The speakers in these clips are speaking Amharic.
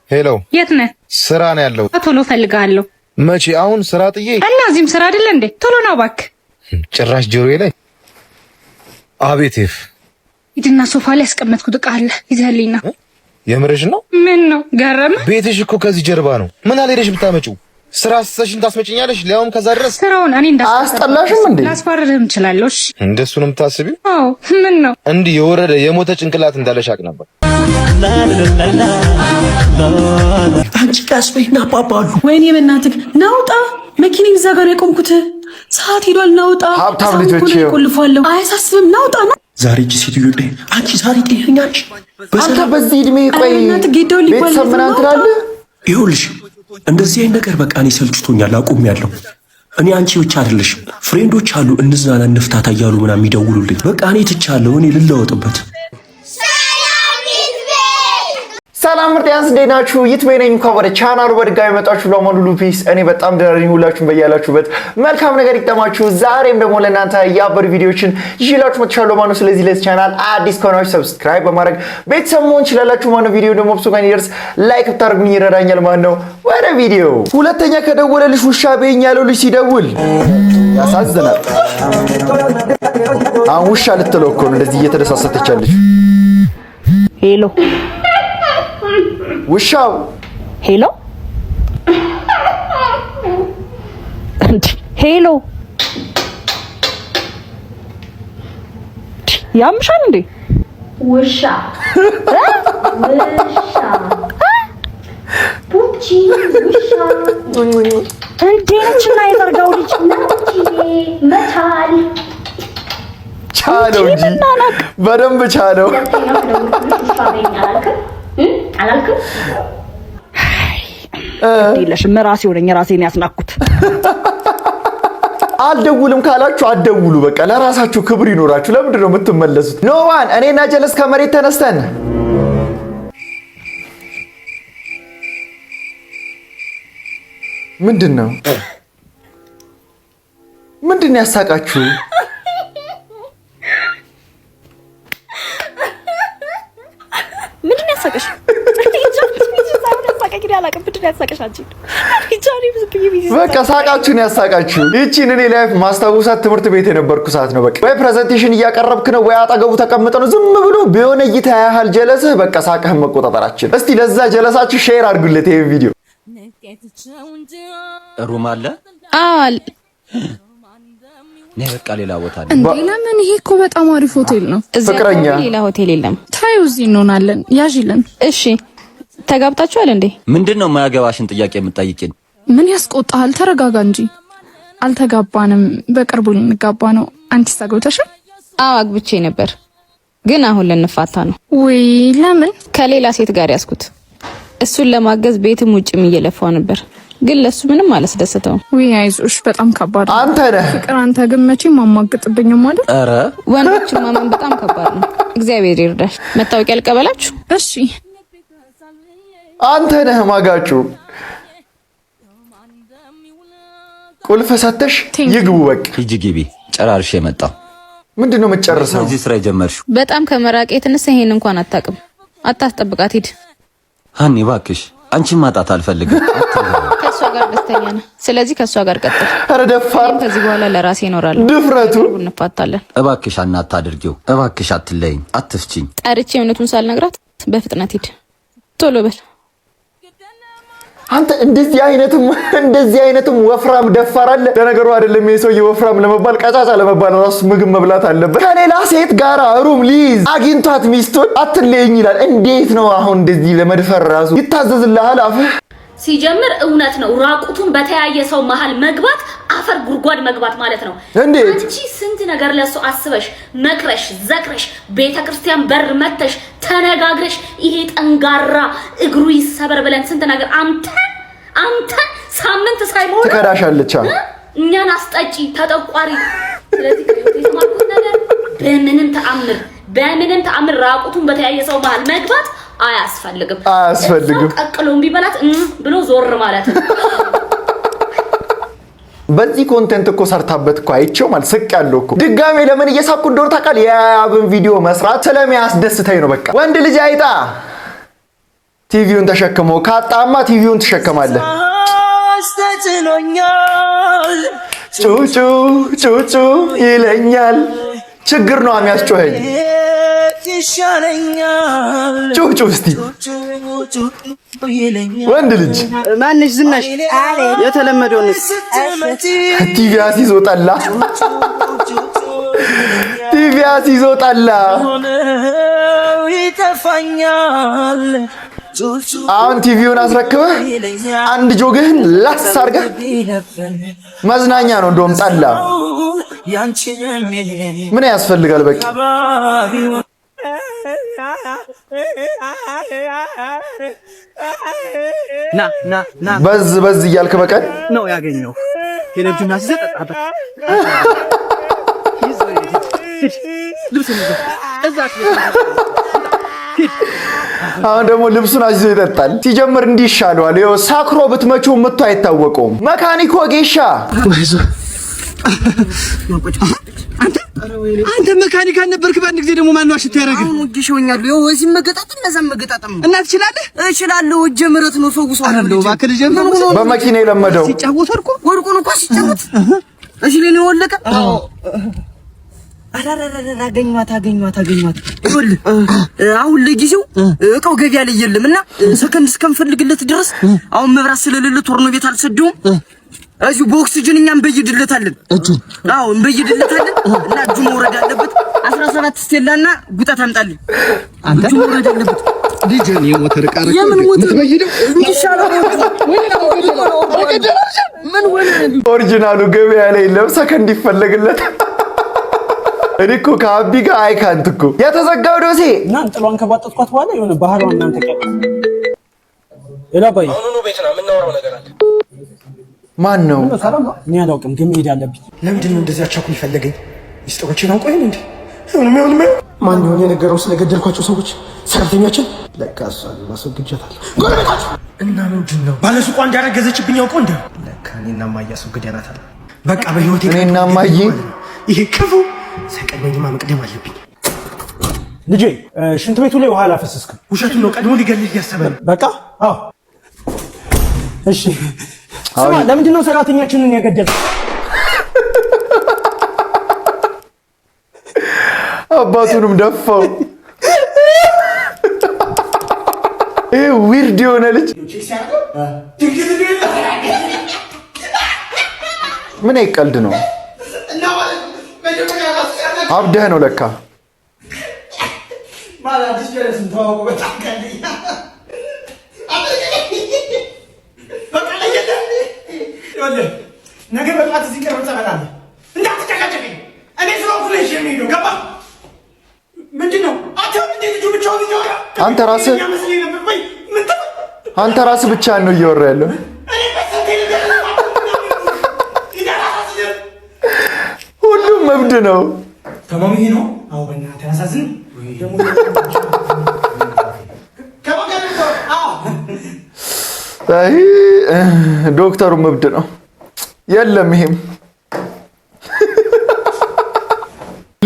ሄሎ፣ የት ነህ? ስራ ነው ያለው። ቶሎ ፈልጋለሁ። መቼ? አሁን ስራ ጥዬ እና እዚህም ስራ አይደለ እንዴ? ቶሎ ነው እባክህ። ጭራሽ ጆሮዬ ላይ። አቤት ይፍ ሂድና ሶፋ ላይ ያስቀመጥኩት ዕቃ አለ ይዘህልኝ ና። የምርሽ ነው? ምን ነው ገረመህ? ቤትሽ እኮ ከዚህ ጀርባ ነው። ምን አልሄደሽ ብታመጪው? ስራ ስተሽን ታስመጪኛለሽ? ሊያውም ከዛ ድረስ ስራውን እኔ አስጠላሽም እንዴ? ላስፈርድህም እችላለሁ። እሺ እንደሱ ነው የምታስቢው? አዎ። ምን ነው እንዲህ የወረደ የሞተ ጭንቅላት እንዳለሽ አቅ ነበር። አንቺ ቀስበይና አባባሉ ወይኔ በእናትህ ናውጣ። መኪናዬ እዛ ጋር የቆምኩት ሰዓት ሄዷል። ናውጣ። ሀብታም ልጆች ቆልፏለሁ። አያሳስብም። ናውጣ ነው ዛሬ እቺ ሴትዮ ጠይ አንቺ ዛሬ ጤነኛ ነሽ? አንተ በዚህ እድሜ ቆይ ቤተሰብ ምናምን ትላለህ? ይኸውልሽ እንደዚህ አይነት ነገር በቃ እኔ ሰልችቶኛል፣ አቁሜያለሁ። እኔ አንቺ ብቻ አይደለሽም ፍሬንዶች አሉ እንዝናና እንፍታታ እያሉ ምናምን የሚደውሉልኝ። በቃ እኔ ትቻለሁ፣ እኔ ልለወጥበት። ሰላም ምርጥያንስ እንዴት ናችሁ? ይትቤ ነኝ። እንኳን ወደ ቻናሉ በድጋሚ መጣችሁ። ለማሉ ሉፒስ እኔ በጣም ደህና ነኝ። ሁላችሁም በያላችሁበት መልካም ነገር ይጠማችሁ። ዛሬም ደግሞ ለእናንተ ያበሩ ቪዲዮዎችን ይዤላችሁ መጥቻለሁ ማለት ነው። ስለዚህ ለዚህ ቻናል አዲስ ከሆናችሁ ሰብስክራይብ በማድረግ ቤተሰብ መሆን ትችላላችሁ ማለት ነው። ቪዲዮ ደግሞ ብዙ ጋር ይደርስ ላይክ ብታደርጉኝ ይረዳኛል ማለት ነው። ወደ ቪዲዮ። ሁለተኛ ከደወለልሽ ውሻ በይኝ ያለው ልጅ ሲደውል ያሳዝናል። አሁን ውሻ ልትለው እኮ ነው እንደዚህ እየተደሳሰተች ያለች። ሄሎ ውሻው ሄሎ ሄሎ ያምሻል እንዴ? ውሻ ፑቺ ውሻ እንዴ ነችና የዘርጋው ልጅ መቻል ቻለው እንጂ በደንብ ቻለው። አላልክም? ለሽም ራሴው ነኝ ራሴን ያስናኩት። አልደውልም ካላችሁ አትደውሉ። በቃ ለራሳችሁ ክብር ይኖራችሁ። ለምንድን ነው የምትመለሱት? ኖዋን እኔና ጀለስ ከመሬት ተነስተን ምንድነው ያሳቃችሁ? ምንድነው ያሳቀሽ? በቃ ሳቃችሁን ያሳቃችሁ። ይቺን እኔ ላይፍ ማስታወሳት ትምህርት ቤት የነበርኩ ሰዓት ነው። በቃ ወይ ፕሬዘንቴሽን እያቀረብክ ነው ወይ አጠገቡ ተቀምጠ ነው ዝም ብሎ ቢሆነ እይታ ያህል ጀለስህ በቃ ሳቅህን መቆጣጠራችን። እስቲ ለዛ ጀለሳችሁ ሼር አድርጉለት ይሄን ቪዲዮ። ሩም አለ አል ነይ በቃ ሌላ ቦታ አለ እንዴ? ለምን? ይሄ እኮ በጣም አሪፍ ሆቴል ነው። ፍቅረኛ ሌላ ሆቴል የለም። ታዩ እዚህ እንሆናለን። ያዥልን። እሺ ተጋብታችኋል እንዴ? ምንድነው የማያገባሽን ጥያቄ የምትጠይቂን? ምን ያስቆጣሃል? ተረጋጋ እንጂ። አልተጋባንም፣ በቅርቡ ልንጋባ ነው። አንቺስ ታገብተሻል? አዎ አግብቼ ነበር፣ ግን አሁን ልንፋታ ነው። ወይ ለምን? ከሌላ ሴት ጋር ያስኩት። እሱን ለማገዝ ቤትም ውጭም እየለፋው ነበር፣ ግን ለሱ ምንም አላስደሰተውም። ወይ አይዞሽ፣ በጣም ከባድ ነው። አንተ ነህ ፍቅር፣ አንተ ግን መቼም ማማግጥብኝም ማለት። ኧረ ወንዶችን ማመን በጣም ከባድ ነው። እግዚአብሔር ይርዳሽ። መታወቂያ ልቀበላችሁ? እሺ። አንተ ነህ ማጋጩ። ቁልፍ ሰተሽ ይግቡ። በቃ ሂጂ ግቢ። ጨራርሽ የመጣው ምንድነው መጨረሰው? እዚህ ስራ የጀመርሽው በጣም ከመራቄ የተነሳ ይሄን እንኳን አታውቅም። አታስጠብቃት፣ ሂድ። ሃኒ እባክሽ፣ አንቺን ማጣት አልፈልግም። ከሷ ጋር ደስተኛ ነህ፣ ስለዚህ ከሷ ጋር ቀጥል። ኧረ ደፋር። ከዚህ በኋላ ለራሴ እኖራለሁ። ድፍረቱ። እንፋታለን። እባክሽ አናታድርጊው። እባክሽ አትለይኝ፣ አትፍቺኝ። ጠርቼ እውነቱን ሳልነግራት በፍጥነት ሂድ፣ ቶሎ በል። አንተ እንደዚህ አይነትም ወፍራም ደፋር አለ። ለነገሩ አይደለም የሰውዬ ወፍራም ለመባል ቀጫጫ ለመባል ራሱ ምግብ መብላት አለበት። ከሌላ ሴት ጋር ሩም ሊዝ አግኝቷት ሚስቱን አትለይኝ ይላል። እንዴት ነው አሁን እንደዚህ ለመድፈር ራሱ ይታዘዝልሃል? አፍህ ሲጀምር እውነት ነው። ራቁቱን በተያየ ሰው መሃል መግባት አፈር ጉድጓድ መግባት ማለት ነው። እንዴት አንቺ ስንት ነገር ለሱ አስበሽ መክረሽ ዘክረሽ ቤተክርስቲያን በር መተሽ ተነጋግረሽ ይሄ ጠንጋራ እግሩ ይሰበር ብለን ስንት ነገር አንተን ሳምንት ሳይሞላ ትከዳሻለች። እኛን አስጠጪ ተጠቋሪ። ስለዚህ የተማርኩት ነገር በምንም ተአምር ራቁቱን በተያየ ሰው መሃል መግባት አያስፈልግም። ቀቅሎ ቢበላት ብሎ ዞር ማለት ነው። በዚህ ኮንቴንት እኮ ሰርታበት እኮ አይቼው ማለት ስቅ ያለው እኮ ድጋሜ ለምን እየሳኩ እንደሆነ ታውቃለህ? የአብን ቪዲዮ መስራት ስለሚያስደስተኝ ነው። በቃ ወንድ ልጅ አይጣ ቲቪውን ተሸክመው ካጣማ ቲቪውን ትሸከማለህ። ጩጩ ጩጩ ይለኛል። ችግር ነው የሚያስጮኸኝ። ጩጩ እስቲ ወንድ ልጅ ማንሽ ዝናሽ የተለመደውንስ ቲቪ አስይዞ ጠላ ቲቪ አስይዞ ጠላ ይተፋኛል። አሁን ቲቪውን አስረክበህ አንድ ጆግህን ላስ አድርገህ መዝናኛ ነው። እንደውም ጠላ ምን ያስፈልጋል? በቃ ና በዝ እያልክ በቀን ነው ያገኘው። ቴሌቪዥን አስዘጣጣበት አሁን ደግሞ ልብሱን አዝዞ ይጠጣል። ሲጀምር እንዲህ ይሻለዋል። ይኸው ሳክሮ ብትመጪው ምቱ አይታወቀውም። መካኒኮ ጌሻ አንተ መካኒክ አልነበርክ? በአንድ ጊዜ ደግሞ ማን ነው አሽታ ያደረገ? አሁን ወግሽውኛል። ይኸው እዚህ መገጣጠም ለዛም መገጣጠም እና ትችላለህ? እችላለሁ። እጄ ምረት ነው ፈውሶ አይደለም። እባክህ ልጅ በመኪና የለመደው ሲጫወት ወድቆ ነው ኳስ ሲጫወት እሺ ለኔ ወለቀ። አዎ አገኘኋት። ይኸውልህ አሁን ለጊዜው እቃው ገበያ ላይ የለምና ሰከንድ እስከምፈልግለት ድረስ አሁን መብራት ስለሌለ ቶርኖ ቤት አልሰደውም። እዚሁ በኦክሲጅን እኛም እንበይድለታለን። አዎ እንበይድለታለን እና እጁ መውረድ አለበት። 17 ስቴላና ጉጣት አምጣልኝ። አንተ እጁ መውረድ አለበት። ልጅ እኔ ሞተር ቃረ የምን ሞተር ትበይደው ይሻላል። ምን ሆነ? ኦሪጂናሉ ገበያ ላይ የለም፣ ሰከንድ ይፈለግለታል። እኔ እኮ ከአቢ ጋር አይካንት እኮ የተዘጋው ዶሴ እናንተ ጥሏን ከባጠጥኳት በኋላ የሆነ ባህሯን እናንተ ቀጥ እላባይ አሁን ነው ቤት ነው የምናወራው ነገር አለ። ማን ነው? እኔ አላውቅም፣ ግን መሄድ አለብኝ። ለምንድን ነው እንደዚህ አቻኩል ይፈልገኝ? ሚስጥሮችን አውቀው እንዴ? ማን ነው የነገረው ስለገደልኳቸው ሰዎች? ሰራተኛችን ለካስ ማስወግጃታለሁ። ጎረቤታችሁ እና ምንድን ነው ባለሱቋ እንዳረገዘችብኝ አውቀው እንዴ? ለካ እኔና ማያ አስወግደናታል። በቃ በህይወቴ እኔና ማዬ ይሄ ክፉ ሰቀለኝማ መቅደም አለብኝ። ልጄ ሽንት ቤቱ ላይ ውሃ አላፈሰስክም። ውሸቱን ነው፣ ቀድሞ ሊገልህ እያሰበ ነው። በቃ አዎ፣ እሺ። ስማ፣ ለምንድን ነው ሰራተኛችንን ያገደልከው? አባቱንም ደፋው። ይሄ ዊርድ የሆነ ልጅ ምን አይቀልድ ነው? አብደህ ነው ለካ። ነገ በጠዋት እዚህ ቀርበህ ትበላለህ። እንዳትጨቃጨቀኝ። እኔ ስለሆንኩ ነው የሚሄደው። ገባህ? ምንድን ነው ልጁ ብቻውን እያወራ አንተ ራስህ ብቻህን ነው እያወራ ያለው። ሁሉም እብድ ነው። ከማሚ ነው። አዎ በእናትህ አሳዝን። ዶክተሩም እብድ ነው። የለም ይሄም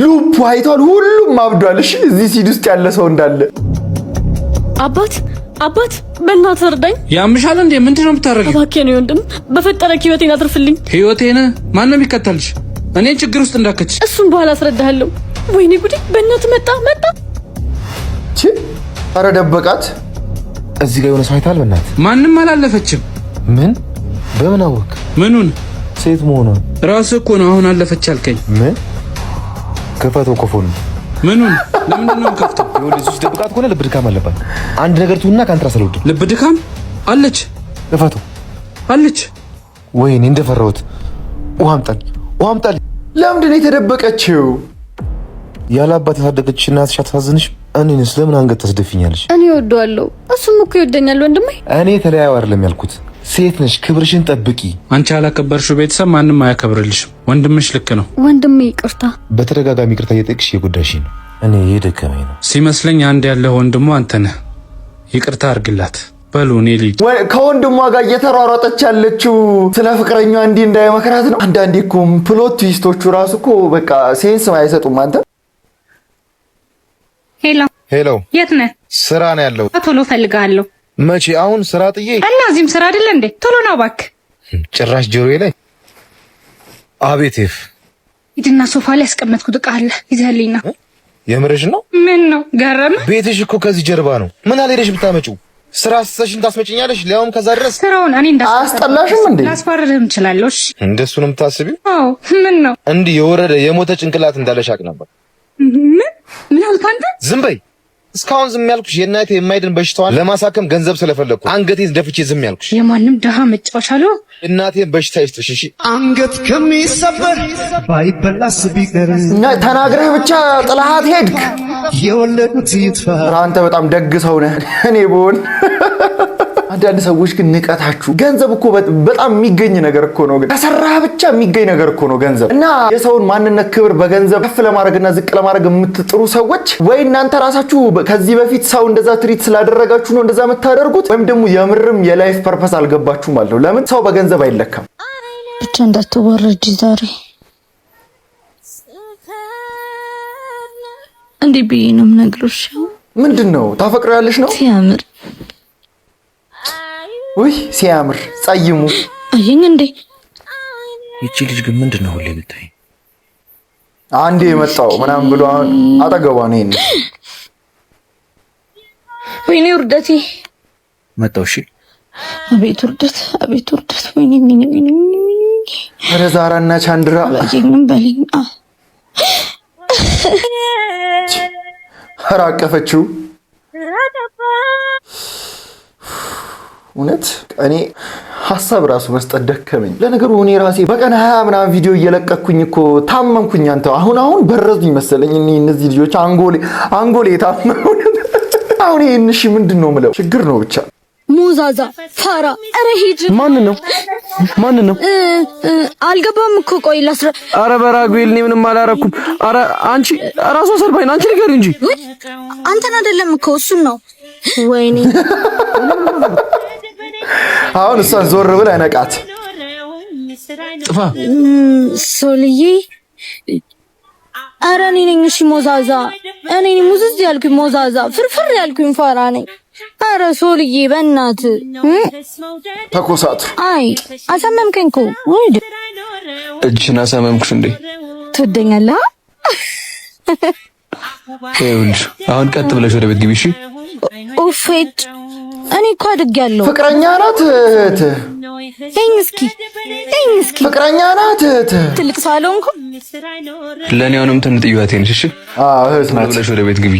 ሉፕ አይቷል። ሁሉም አብዷል። እሺ እዚህ ሲድ ውስጥ ያለ ሰው እንዳለ አባት በእናትህ እርዳኝ። ያምሻል እንዴ? ምንድን ነው የምታደርጊው? እባክህ ነው ወንድም፣ በፈጠረክ ህይወቴን አትርፍልኝ። ህይወቴን ማን ነው የሚከተልሽ? እኔ ችግር ውስጥ እንዳከች እሱን በኋላ አስረዳሃለሁ። ወይኔ ጉዴ! በእናትህ መጣ። ኧረ ደበቃት። እዚህ ጋር የሆነ ሰው አይተሃል? በእናትህ ማንም አላለፈችም። ምን? በምን አወቅ? ምኑን? ሴት መሆኗን ራስህ እኮ ነው አሁን አለፈች አልከኝ። ምን? ክፈተው ኮፎን። ምኑን? ለምንድን ነው ከፍተው? ይኸውልህ እዚህ ደብቃት ከሆነ ልብ ድካም አለባት። አንድ ነገር ትሁንና ካንተ ራስ አልወድም። ልብ ድካም አለች? ክፈተው አለች። ወይኔ እንደፈራሁት። ውሃ አምጣልኝ። ለምንድን ነው የተደበቀችው? ያለ አባት ያሳደገችሽ እናትሽ አታሳዝንሽ? እኔንስ ለምን አንገት ታስደፊኛለሽ? እኔ እወደዋለሁ፣ እሱም እኮ ይወደኛል። ወንድሜ እኔ ተለያዩ አይደለም ያልኩት። ሴት ነሽ፣ ክብርሽን ጠብቂ። አንቺ ያላከበርሽው ቤተሰብ ማንም አያከብርልሽም። ወንድምሽ ልክ ነው። ወንድሜ ይቅርታ። በተደጋጋሚ ይቅርታ እየጠየቅሽ የጎዳሽኝ ነው። እኔ የደከመኝ ነው ሲመስለኝ። አንድ ያለ ወንድሟ አንተ ነህ። ይቅርታ አድርግላት። በሉ እኔ ልጅ ከወንድሟ ጋር እየተሯሯጠች ያለችው ስለ ፍቅረኛዋ እንዲህ እንዳይመክራት ነው። አንዳንዴ እኮ ፕሎት ትዊስቶቹ ራሱ እኮ በቃ ሴንስ አይሰጡም። አንተ ሄሎ፣ የት ነህ? ስራ ነው ያለው። ቶሎ ፈልጋለሁ። መቼ? አሁን ስራ ጥዬ እና እዚህም ስራ አይደለ እንዴ? ቶሎ ነው እባክህ። ጭራሽ ጆሮዬ ላይ አቤት ኤፍ። ሂድና ሶፋ ላይ ያስቀመጥኩት ዕቃ አለ ይዘህልኝ ነው። የምርሽ ነው? ምን ነው ገረመ? ቤትሽ እኮ ከዚህ ጀርባ ነው። ምን አልሄደሽ ብታመጪው? ስራ አስተሽ እንዳስመጪኛለሽ ሊያውም ከዛ ድረስ ስራውን እኔ አያስጠላሽም እንዴ? ላስፈርድህም እችላለሁ። እሺ እንደሱ ነው የምታስቢው? አዎ። ምን ነው እንዲህ የወረደ የሞተ ጭንቅላት እንዳለሽ አቅ ነበር። ምን አልክ አንተ? ዝም በይ። እስካሁን ዝም ያልኩሽ የእናቴ የማይድን በሽታዋን ለማሳከም ገንዘብ ስለፈለኩ አንገቴን ደፍቼ ዝም ያልኩሽ። የማንም ደሃ መጫወቻ ነው። እናቴን በሽታ ይስጥሽ። እሺ አንገት ከሚሰበር ባይበላስ ቢቀር ተናግረህ ብቻ ጥላሃት ሄድክ። የወለዱት ይጥፋ። አንተ በጣም ደግ ሰው ነህ። እኔ ብሆን አንዳንድ ሰዎች ግን ንቀታችሁ። ገንዘብ እኮ በጣም የሚገኝ ነገር እኮ ነው። ግን ከሰራህ ብቻ የሚገኝ ነገር እኮ ነው ገንዘብ። እና የሰውን ማንነት ክብር በገንዘብ ከፍ ለማድረግና ዝቅ ለማድረግ የምትጥሩ ሰዎች ወይ እናንተ ራሳችሁ ከዚህ በፊት ሰው እንደዛ ትሪት ስላደረጋችሁ ነው እንደዛ የምታደርጉት፣ ወይም ደግሞ የምርም የላይፍ ፐርፐስ አልገባችሁ ማለት ነው። ለምን ሰው በገንዘብ አይለካም። ብቻ እንዳትወረጂ ዛሬ እንዴ ብዬ ነው የምነግርሽ። ምንድነው ታፈቅሪያለሽ ነው? ሲያምር ውይ ሲያምር ጸይሙ አይኝ እንዴ። ይቺ ልጅ ግን ምንድነው ሁሌ የምታይ? አንዴ የመጣው ምናምን ብሎ አሁን አጠገቧ ነው ይሄን። ወይኔ ውርደቴ መጣው። እሺ አቤት ውርደት፣ አቤት ውርደት። ወይኔ ወይኔ ወይኔ ወይኔ። ኧረ ዛራና ቻንድራ በለኝ። ኧረ አቀፈችው። እውነት እኔ ሀሳብ ራሱ መስጠት ደከመኝ። ለነገሩ እኔ ራሴ በቀን 20 ምናምን ቪዲዮ እየለቀኩኝ እኮ ታመምኩኝ። አንተ አሁን በረዙኝ መሰለኝ እነዚህ ልጆች አንጎሌ የታመሙ። አሁን ይሄን እሺ ምንድነው የምለው? ችግር ነው ብቻ። ሙዛዛ ፋራ። ኧረ ሂድ። ማን ነው? አልገባም እኮ ቆይ ላስረ። ኧረ በራጉኤል እኔ ምንም አላረኩም። ኧረ አንቺ ራሷ ሰርባኝ አንቺ ንገሪው እንጂ። አንተን አይደለም እኮ እሱን ነው። ወይኔ አሁን እሷን ዞር ብለህ ነቃት። ጥፋ ሶልዬ። ኧረ እኔ ነኝ እሺ ሞዛዛ። እኔ ነኝ ሙዝዝ ያልኩኝ ሞዛዛ፣ ፍርፍር ያልኩኝ ፋራ ነኝ። ኧረ ሶልዬ በእናትህ ተኮሳት። አይ አሳመምከኝ እኮ። ወይድ እጅሽን አሳመምኩሽ እንዴ? ትወደኛለህ? ይኸውልሽ አሁን ቀጥ ብለሽ ወደ ቤት ግቢ እሺ። ኡፌት እኔ እኮ አድጌያለሁ። ፍቅረኛ ናት እህት። እኝ እስኪ ፍቅረኛ ናት እህት። ትልቅ ሰው አልሆንኩም። ለእኔ አሁንም ትንጥዩዋቴ ነሽ እሺ። እህት ናት ብለሽ ወደ ቤት ግቢ።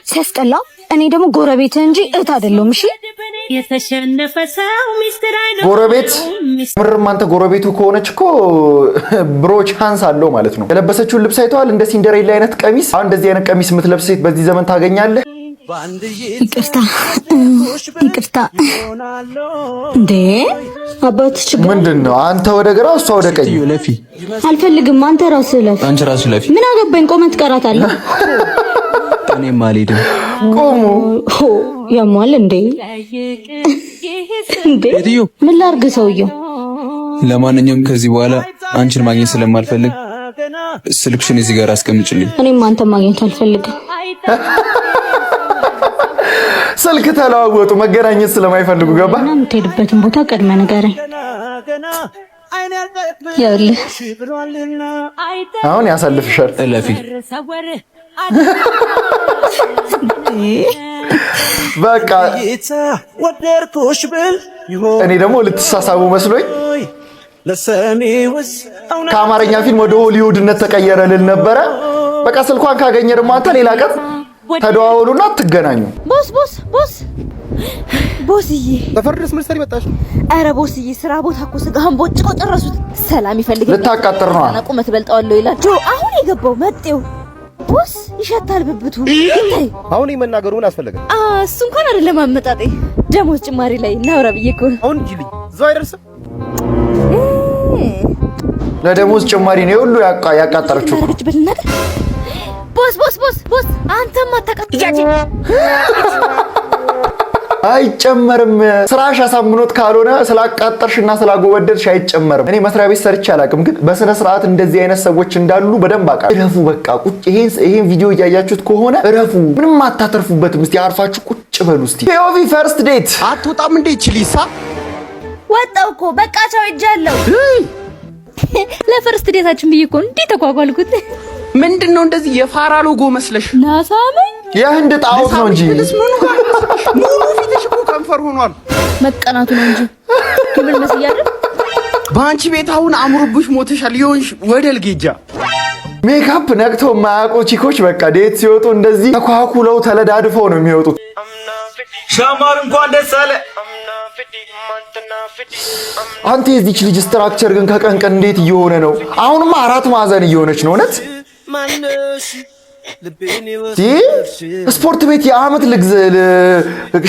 ሲያስጠላ። እኔ ደግሞ ጎረቤት እንጂ እህት አይደለሁም። እሺ የተሸነፈ ሰው ሚስጥር አይኖር። ጎረቤት ምርም አንተ ጎረቤቱ ከሆነች እኮ ብሮ ቻንስ አለው ማለት ነው። የለበሰችውን ልብስ አይተዋል? እንደ ሲንደሬላ አይነት ቀሚስ። አሁን እንደዚህ አይነት ቀሚስ የምትለብስ ሴት በዚህ ዘመን ታገኛለህ? ይቅርታ እንዴ አባት ችግር ምንድነው? አንተ ወደ ግራ እሷ ወደ ቀኝ። አልፈልግም። አንተ ራስህ ለፍ። አንቺ ራስሽ ለፊ። ምን አገባኝ? ቆመት ቀራታለህ። እኔም አልሄድም። ቆሙ ያሟል እንዴ ምን ላድርግ ሰውየው? ለማንኛውም ከዚህ በኋላ አንቺን ማግኘት ስለማልፈልግ ስልክሽን እዚህ ጋር አስቀምጭልኝ። እኔም አንተን ማግኘት አልፈልግም። ስልክ ተለዋወጡ፣ መገናኘት ስለማይፈልጉ ገባ። የምትሄድበትን ቦታ ቀድመህ ንገረኝ። ይኸውልህ አሁን ያሳልፍሻል። እለፊ። በቃ እኔ ደግሞ ልትሳሳቡ መስሎኝ ከአማርኛ ፊልም ወደ ሆሊውድነት ተቀየረ ልል ነበረ። በቃ ስልኳን ካገኘ ደግሞ አንተ ሌላ ቀን ተደዋወሉና አትገናኙ። ቦስዬ ተፈርደስ ምን ሰሪ መጣሽ? ኧረ ቦስዬ ስራ ቦታ እኮ ስጋህን ቦጭቆ ጨረሱት። ሰላም ይፈልግ ልታቃጥር ነው። ቁመት በልጠዋለሁ ይላል ጆ። አሁን የገባው መጤው ቦስ ይሸታል ብብቱ። ይታይ አሁን የመናገሩ ምን አስፈለገ? እሱ እንኳን አይደለም አመጣጤ። ደሞዝ ጭማሪ ላይ እናውራ ብዬ እኮ ነው። አሁን ጂሊ እዛው አይደርስም። ለደሞዝ ጭማሪ ነው ሁሉ ያቃጠረችው። ቦስ አንተም አታቃጥያጂ። አይጨመርም። ስራሽ አሳምኖት ካልሆነ ስላቃጠርሽና ስላጎበደድሽ አይጨመርም። እኔ መስሪያ ቤት ሰርቼ አላውቅም፣ ግን በስነ ስርዓት እንደዚህ አይነት ሰዎች እንዳሉ በደንብ አውቃለሁ። እረፉ በቃ ቁጭ። ይሄን ቪዲዮ እያያችሁት ከሆነ እረፉ፣ ምንም አታተርፉበትም። እስቲ አርፋችሁ ቁጭ በሉ። እስቲ ፒኦቪ ፈርስት ዴት አትወጣም እንዴ ችሊሳ? ወጣው እኮ በቃ ቻው ሄጃለሁ። ለፈርስት ዴታችን ብዬ እኮ እንዴ ተጓጓልኩት። ምንድነው እንደዚህ የፋራ ሎጎ መስለሽ? ናሳመኝ የህንድ ጣዖት ነው እንጂ ሙሉ ፊትሽ እኮ ከንፈር ሆኗል። መቀናቱ ነው እንጂ ክብል መስያለ። በአንቺ ቤት አሁን አምሮብሽ ሞተሻል። ይሆንሽ ወደል ጌጃ ሜካፕ ነክተው የማያውቁ ቺኮች በቃ ዴት ሲወጡ እንደዚህ ተኳኩለው ተለዳድፈው ነው የሚወጡት። ሻማር እንኳን ደስ አለ። አንተ የዚች ልጅ ስትራክቸር ግን ከቀን ቀን እንዴት እየሆነ ነው? አሁንማ 4 ማዕዘን እየሆነች ነው። እውነት ስፖርት ቤት የአመት ልግዝ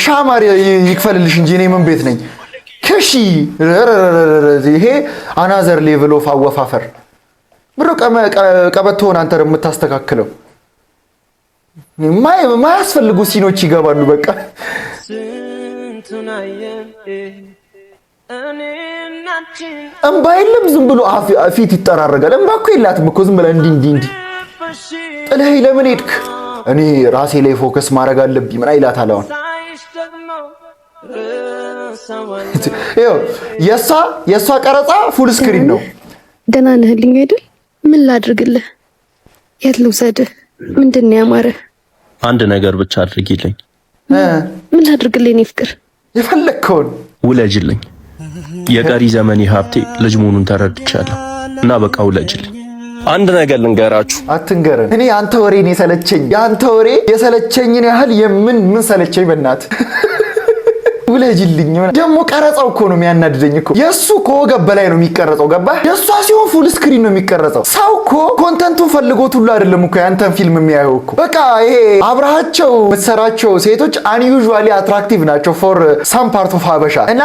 ሻማር ይክፈልልሽ እንጂ እኔ ምን ቤት ነኝ? ከሺ ይሄ አናዘር ሌቭል ኦፍ አወፋፈር ብሮ ቀበቶን አንተ የምታስተካክለው ማያስፈልጉ ሲኖች ይገባሉ። በቃ እምባ የለም፣ ዝም ብሎ ፊት ይጠራረጋል። እምባ እኮ የላትም እኮ ዝም ብላ እንዲህ ጥለህ ለምን ሄድክ? እኔ ራሴ ላይ ፎከስ ማድረግ አለብኝ ምን አይላታል። አሁን የእሷ ቀረጻ ፉል ስክሪን ነው። ደህና ነህልኝ አይደል? ምን ላድርግልህ? የት ልውሰድህ? ምንድን ነው ያማረህ? አንድ ነገር ብቻ አድርጊልኝ። ምን ላድርግልህ? እኔ ፍቅር የፈለግከውን ውለጅልኝ። የቀሪ ዘመኔ ሀብቴ ልጅ መሆኑን ተረድቻለሁ እና በቃ ውለጅልኝ። አንድ ነገር ልንገራችሁ። አትንገረን። እኔ አንተ ወሬ ነው የሰለቸኝ። ያንተ ወሬ የሰለቸኝን ያህል ምን ሰለቸኝ በእናትህ። ውለጅልኝ። ደግሞ ቀረጻው እኮ ነው የሚያናድደኝ እኮ። የሱ ከወገብ በላይ ነው የሚቀረጸው፣ ገባህ? የሷ ሲሆን ፉል ስክሪን ነው የሚቀረጸው። ሰው እኮ ኮንተንቱን ፈልጎት ሁሉ አይደለም እኮ ያንተን ፊልም የሚያየው እኮ። በቃ ይሄ አብረሃቸው የምትሰራቸው ሴቶች አንዩዥዋሊ አትራክቲቭ ናቸው ፎር ሳም ፓርት ኦፍ ሀበሻ። እና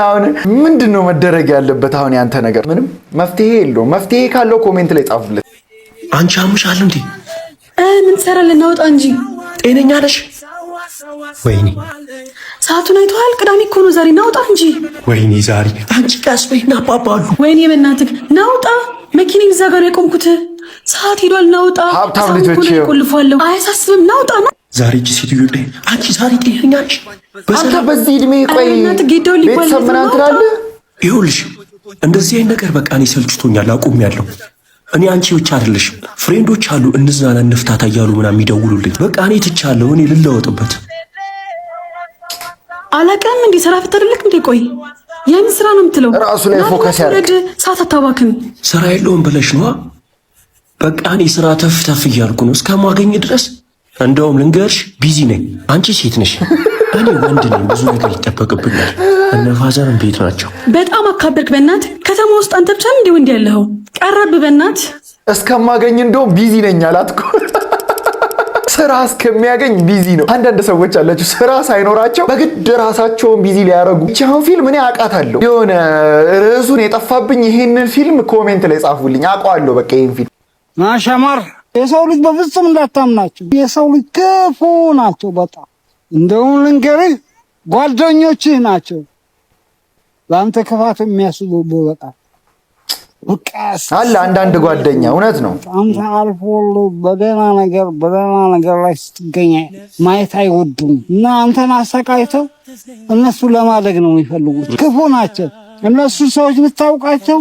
አሁን ምንድነው መደረግ ያለበት? አሁን ያንተ ነገር ምንም መፍትሄ የለውም። መፍትሄ ካለው ኮሜንት ላይ ጻፉለት። አንቺ አሙሻል እንዴ? ምን ትሰራለህ? እናውጣ እንጂ። ጤነኛ ነሽ? ወይኔ ሰዓቱን አይተዋል? ቅዳሜ እኮ ነው ዛሬ። ናውጣ እንጂ። ወይኔ ዛሬ አንቺ ቀስ በይና አባባሉ። ወይኔ በእናትህ ናውጣ። መኪናዬን እዛ ጋር የቆምኩት ሰዓት ሄዷል። ናውጣ። ሀብታም ልጆች ቆልፏለሁ። አያሳስብም። ናውጣ ነው ዛሬ እቺ ሴትዮ ላይ አንቺ ዛሬ ጤነኛ ነሽ? አንተ በዚህ እድሜ ቆይ ቤተሰብ ምናምን ትላለህ? ይኸውልሽ እንደዚህ አይነት ነገር በቃ እኔ ሰልችቶኛል፣ አቁሜያለሁ። እኔ አንቺ ብቻ አይደለሽ ፍሬንዶች አሉ እንዝናና እንፍታታ እያሉ ምናምን የሚደውሉልኝ። በቃ እኔ ትቻለሁ። እኔ ልለወጥበት አላቀም እንዴ? ስራ ፍትርልክ እንዴ? ቆይ ያን ስራ ነው የምትለው? ራሱ ላይ ፎከስ ያደርግ ሰዓት አታባክን። ስራ የለውም ብለሽ ነው? በቃ እኔ ስራ ተፍ እያልኩ ነው እስከማገኝ ድረስ። እንደውም ልንገርሽ ቢዚ ነኝ። አንቺ ሴት ነሽ፣ እኔ ወንድ ነኝ። ብዙ ነገር ይጠበቅብኛል። እነ ፋዘርም ቤት ናቸው። በጣም አካበርክ በእናት። ከተማ ውስጥ አንተ ብቻ እንዴ ወንድ ያለኸው? ቀረብ በእናት። እስከማገኝ እንደውም ቢዚ ነኝ አላት እኮ። ስራ እስከሚያገኝ ቢዚ ነው። አንዳንድ ሰዎች አላችሁ ስራ ሳይኖራቸው በግድ ራሳቸውን ቢዚ ሊያረጉ። ይቻው ፊልም እኔ አውቃታለሁ። የሆነ ርዕሱን የጠፋብኝ ይሄንን ፊልም ኮሜንት ላይ ጻፉልኝ። አውቀዋለሁ በቃ ይሄን ፊልም። ማሻማር የሰው ልጅ በፍጹም እንዳታምናቸው። የሰው ልጅ ክፉ ናቸው በጣም። እንደውም ልንገርህ ጓደኞችህ ናቸው ለአንተ ክፋት የሚያስቡብ በጣም አለ አንዳንድ ጓደኛ። እውነት ነው። አንተ አልፎ በደህና ነገር ላይ ስትገኝ ማየት አይወዱም እና አንተን አሰቃይተው እነሱ ለማደግ ነው የሚፈልጉት። ክፉ ናቸው እነሱ ሰዎች። ልታውቃቸው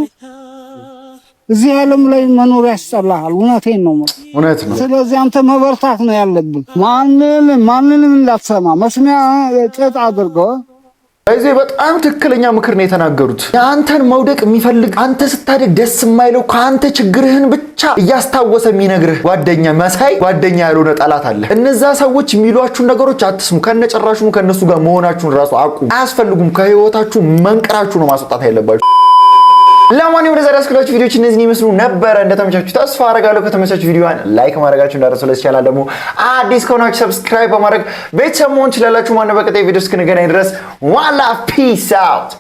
እዚህ ዓለም ላይ መኖር ያስጠላሃል። እውነቴን ነው። እውነት ነው። ስለዚህ አንተ መበርታት ነው ያለብን። ማንንም እንዳትሰማ መስሚያ ጭጥ አድርገው። እዚህ በጣም ትክክለኛ ምክር ነው የተናገሩት። የአንተን መውደቅ የሚፈልግ አንተ ስታደግ ደስ የማይለው ከአንተ ችግርህን ብቻ እያስታወሰ የሚነግርህ ጓደኛ መሳይ ጓደኛ ያልሆነ ጠላት አለ። እነዛ ሰዎች የሚሏችሁን ነገሮች አትስሙ። ከነጨራሹም ከነሱ ጋር መሆናችሁን ራሱ አቁሙ። አያስፈልጉም። ከህይወታችሁ መንቅራችሁ ነው ማስወጣት ያለባችሁ። ለማንኛውም ለዛሬ ያስኩላችሁ ቪዲዮዎች እነዚህን ይመስሉ ነበረ። እንደተመቻችሁ ተስፋ አደርጋለሁ። ከተመቻችሁ ቪዲዮዋን ላይክ ማድረጋችሁ እንዳትረሱ። ለዚህ ቻናል ደግሞ አዲስ ከሆናችሁ ሰብስክራይብ በማድረግ ቤተሰብ መሆን ትችላላችሁ። ማነው በቀጣይ ቪዲዮ እስክንገናኝ ድረስ ዋላ ፒስ አውት።